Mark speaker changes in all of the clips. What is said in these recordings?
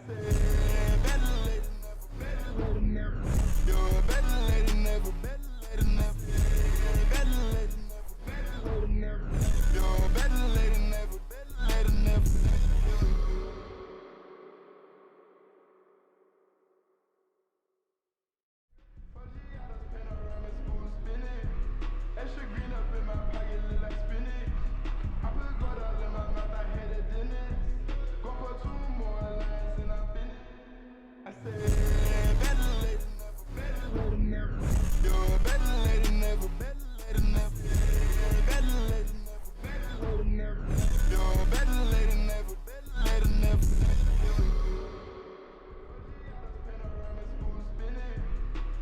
Speaker 1: said, better late than never. You're a better late than never. Better late than never. Better late than never. You're a better late than never. Better late than never. Extra green up in my pocket, look like spinach. I put gold all in my mouth, I had a dentist. Go for 2 more lines and I'm finished. I said, better late than never. You're better late than never. Better late than never. Better late than never. You're better late than never. Better late than never. Panorama school spinning.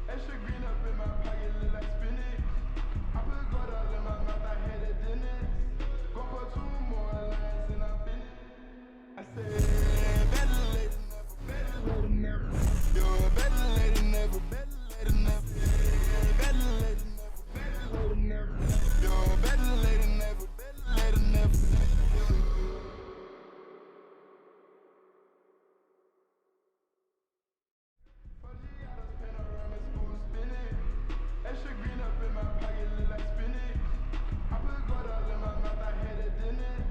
Speaker 1: Extra green up in my pocket, look like spinach. I put gold all in my mouth, I had a dentist. Go for 2 more lines and I'm finished. I said, better late than never. You're better late than never. Better late than never. Better late than never. You're better late than never. Better late than never. Panorama school spinning. Extra green up in my pocket, look like spinach. I put gold all in my mouth, I had a dentist.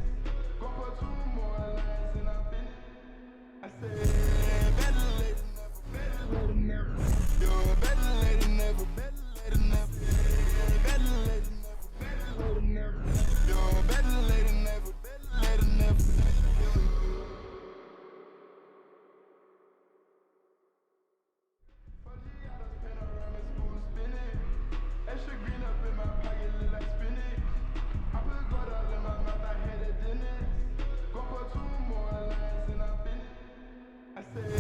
Speaker 1: Go for 2 more lines and I'm finished. I said, better late than never. You're better late than never. Better late than never. Better late than never. You're better late than never. Better late than never. Panorama school spinning. Extra green up in my pocket, look like spinach. I put gold all in my mouth, I had a dentist. Go for 2 more lines and I'm finished. I said,